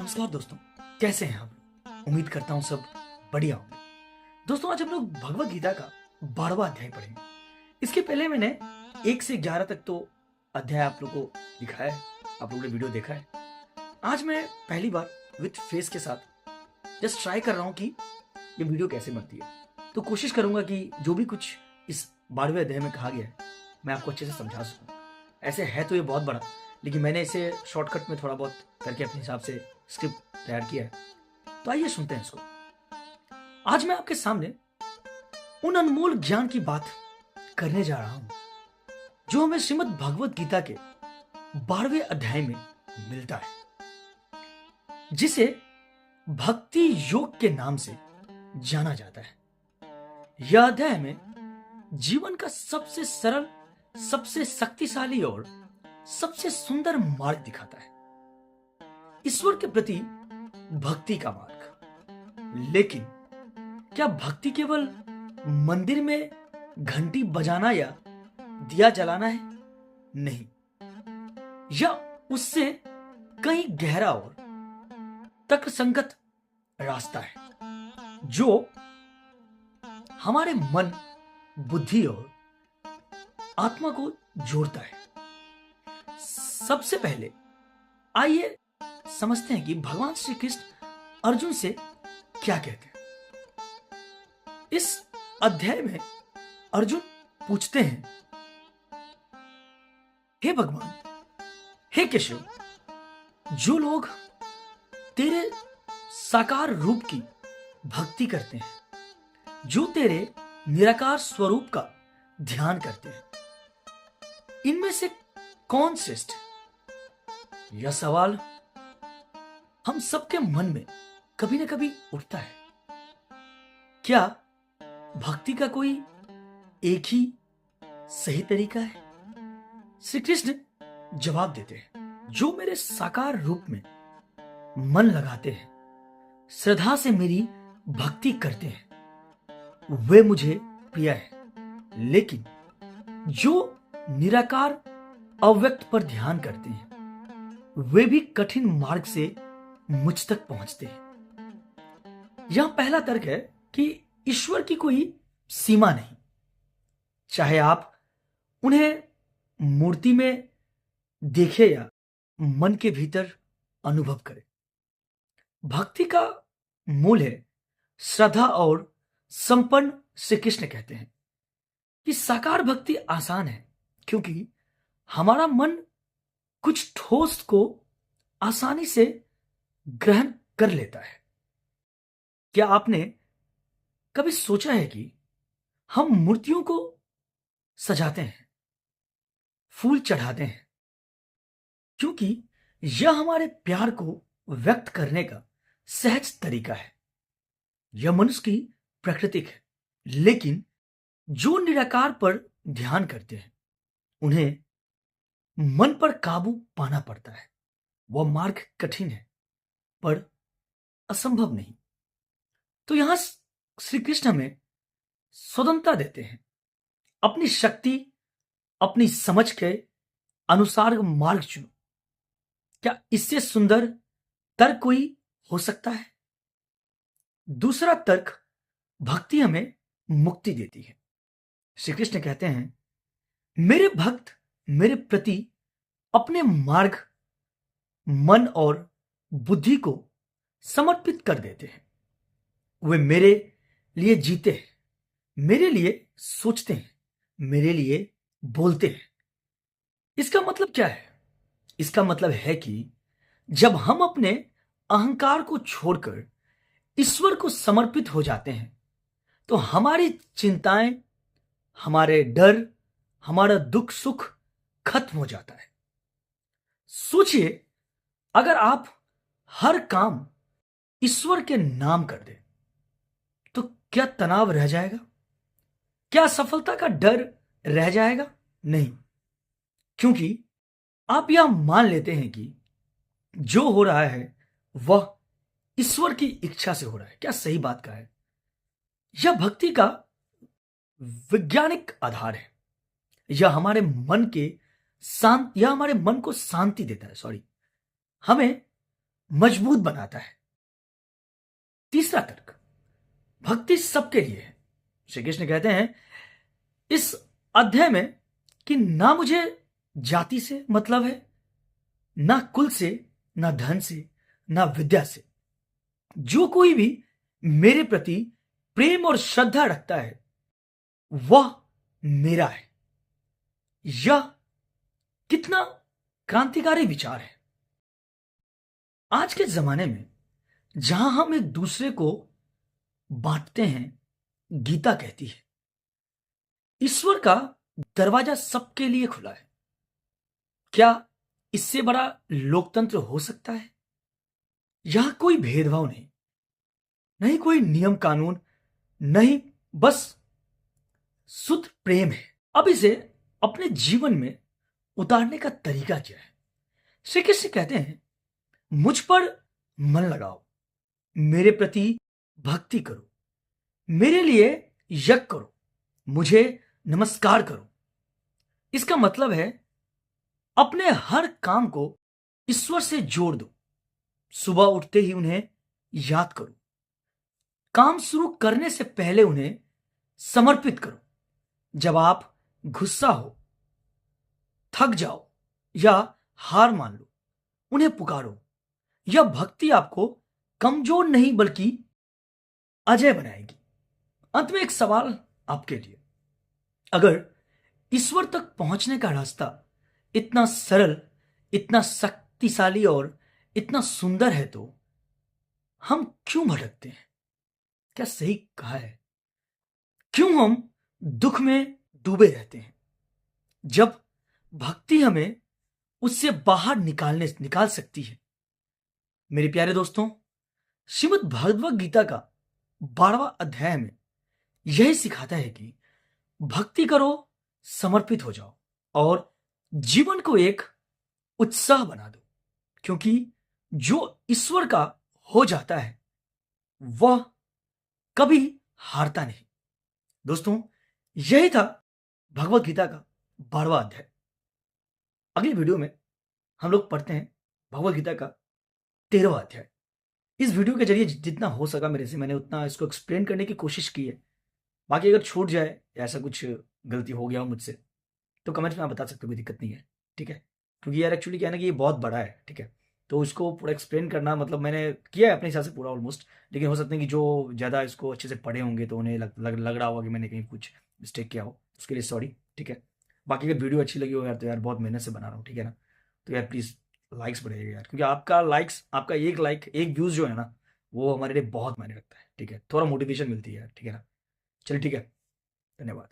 नमस्कार दोस्तों, कैसे हैं आप? उम्मीद करता हूं सब बढ़िया होंगे। दोस्तों, आज हम लोग भगवत गीता का 12वां अध्याय पढ़ेंगे। इसके पहले मैंने 1 से 11 तक तो अध्याय आप लोगों को दिखाया है, आप लोगों ने वीडियो देखा है। आज मैं पहली बार विथ फेस के साथ जस्ट ट्राई कर रहा हूं कि ये वीडियो कैसे बनती है। तो कोशिश करूंगा कि जो भी कुछ इस 12वें अध्याय में कहा गया है मैं आपको अच्छे से समझा सकूं। ऐसे है तो ये बहुत बड़ा, लेकिन मैंने इसे शॉर्टकट में थोड़ा बहुत करके अपने हिसाब से स्क्रिप्ट तैयार किया है। तो आइए सुनते हैं इसको। आज मैं आपके सामने उन अनमोल ज्ञान की बात करने जा रहा हूं जो हमें श्रीमद् भगवत गीता के 12वें अध्याय में मिलता है, जिसे भक्ति योग के नाम से जाना जाता है। यह अध्याय में जीवन का सबसे सरल, सबसे शक्तिशाली और सबसे सुंदर मार्ग दिखाता है, ईश्वर के प्रति भक्ति का मार्ग। लेकिन क्या भक्ति केवल मंदिर में घंटी बजाना या दिया जलाना है? नहीं, यह उससे कहीं गहरा और तर्कसंगत रास्ता है जो हमारे मन, बुद्धि और आत्मा को जोड़ता है। सबसे पहले आइए समझते हैं कि भगवान श्री कृष्ण अर्जुन से क्या कहते हैं। इस अध्याय में अर्जुन पूछते हैं, हे भगवान, हे केशव, जो लोग तेरे साकार रूप की भक्ति करते हैं, जो तेरे निराकार स्वरूप का ध्यान करते हैं, इनमें से कौन श्रेष्ठ है? यह सवाल हम सबके मन में कभी ना कभी उठता है। क्या भक्ति का कोई एक ही सही तरीका है? श्री कृष्ण जवाब देते हैं, जो मेरे साकार रूप में मन लगाते हैं, श्रद्धा से मेरी भक्ति करते हैं, वे मुझे प्रिय है। लेकिन जो निराकार अव्यक्त पर ध्यान करते हैं, वे भी कठिन मार्ग से मुझ तक पहुंचते हैं। यह पहला तर्क है कि ईश्वर की कोई सीमा नहीं, चाहे आप उन्हें मूर्ति में देखें या मन के भीतर अनुभव करें। भक्ति का मूल है श्रद्धा और संपन्न। श्री कृष्ण कहते हैं कि साकार भक्ति आसान है क्योंकि हमारा मन कुछ ठोस को आसानी से ग्रहण कर लेता है। क्या आपने कभी सोचा है कि हम मूर्तियों को सजाते हैं, फूल चढ़ाते हैं, क्योंकि यह हमारे प्यार को व्यक्त करने का सहज तरीका है। यह मनुष्य की प्रकृति है। लेकिन जो निराकार पर ध्यान करते हैं, उन्हें मन पर काबू पाना पड़ता है। वह मार्ग कठिन है पर असंभव नहीं। तो यहां श्री कृष्ण हमें स्वतंत्रता देते हैं, अपनी शक्ति, अपनी समझ के अनुसार मार्ग चुनो। क्या इससे सुंदर तर्क कोई हो सकता है? दूसरा तर्क, भक्ति हमें मुक्ति देती है। श्री कृष्ण कहते हैं, मेरे भक्त मेरे प्रति अपने मार्ग, मन और बुद्धि को समर्पित कर देते हैं। वे मेरे लिए जीते हैं, मेरे लिए सोचते हैं, मेरे लिए बोलते हैं। इसका मतलब क्या है? इसका मतलब है कि जब हम अपने अहंकार को छोड़कर ईश्वर को समर्पित हो जाते हैं, तो हमारी चिंताएं, हमारे डर, हमारा दुख सुख खत्म हो जाता है। सोचिए, अगर आप हर काम ईश्वर के नाम कर दें, तो क्या तनाव रह जाएगा? क्या सफलता का डर रह जाएगा? नहीं, क्योंकि आप यह मान लेते हैं कि जो हो रहा है वह ईश्वर की इच्छा से हो रहा है। क्या सही बात का है? यह भक्ति का वैज्ञानिक आधार है। यह हमारे मन को शांति देता है। हमें मजबूत बनाता है। तीसरा तर्क, भक्ति सबके लिए है। श्री कृष्ण कहते हैं इस अध्याय में कि ना मुझे जाति से मतलब है, ना कुल से, ना धन से, ना विद्या से। जो कोई भी मेरे प्रति प्रेम और श्रद्धा रखता है वह मेरा है। यह कितना क्रांतिकारी विचार है। आज के जमाने में जहां हम एक दूसरे को बांटते हैं, गीता कहती है ईश्वर का दरवाजा सबके लिए खुला है। क्या इससे बड़ा लोकतंत्र हो सकता है? यहां कोई भेदभाव नहीं, नहीं कोई नियम कानून, नहीं, बस शुद्ध प्रेम है। अब इसे अपने जीवन में उतारने का तरीका क्या है? श्री कृष्ण कहते हैं मुझ पर मन लगाओ, मेरे प्रति भक्ति करो, मेरे लिए यज्ञ करो, मुझे नमस्कार करो। इसका मतलब है अपने हर काम को ईश्वर से जोड़ दो। सुबह उठते ही उन्हें याद करो, काम शुरू करने से पहले उन्हें समर्पित करो। जब आप गुस्सा हो, थक जाओ या हार मान लो, उन्हें पुकारो। यह भक्ति आपको कमजोर नहीं बल्कि अजय बनाएगी। अंत में एक सवाल आपके लिए, अगर ईश्वर तक पहुंचने का रास्ता इतना सरल, इतना शक्तिशाली और इतना सुंदर है तो हम क्यों भटकते हैं? क्या सही कहा है? क्यों हम दुख में डूबे रहते हैं जब भक्ति हमें उससे बाहर निकाल सकती है? मेरे प्यारे दोस्तों, श्रीमद् भागवत गीता का 12वां अध्याय में यही सिखाता है कि भक्ति करो, समर्पित हो जाओ और जीवन को एक उत्साह बना दो, क्योंकि जो ईश्वर का हो जाता है वह कभी हारता नहीं। दोस्तों, यही था भगवत गीता का 12वां अध्याय। अगली वीडियो में हम लोग पढ़ते हैं भगवत गीता का 13वां अध्याय। इस वीडियो के जरिए जितना हो सका मेरे से मैंने उतना इसको एक्सप्लेन करने की कोशिश की है। बाकी अगर छूट जाए या ऐसा कुछ गलती हो गया हो मुझसे तो कमेंट में आप बता सकते हो, कोई दिक्कत नहीं है, ठीक है? क्योंकि यार एक्चुअली क्या है ना कि ये बहुत बड़ा है, ठीक है? तो इसको पूरा एक्सप्लेन करना मतलब मैंने किया है अपने हिसाब से पूरा ऑलमोस्ट, लेकिन हो सकता है कि जो ज़्यादा इसको अच्छे से पढ़े होंगे तो उन्हें लग रहा होगा कि मैंने कहीं कुछ मिस्टेक किया हो, उसके लिए सॉरी, ठीक है? बाकी अगर वीडियो अच्छी लगी हो यार तो यार बहुत मेहनत से बना रहा हूँ, ठीक है ना? तो यार प्लीज़ लाइक्स बढ़ाइएगा यार, क्योंकि आपका लाइक्स, आपका एक लाइक, एक व्यूज़ जो है ना वो हमारे लिए बहुत मायने रखता है, ठीक है? थोड़ा मोटिवेशन मिलती है यार, ठीक है ना? चलिए ठीक है, धन्यवाद।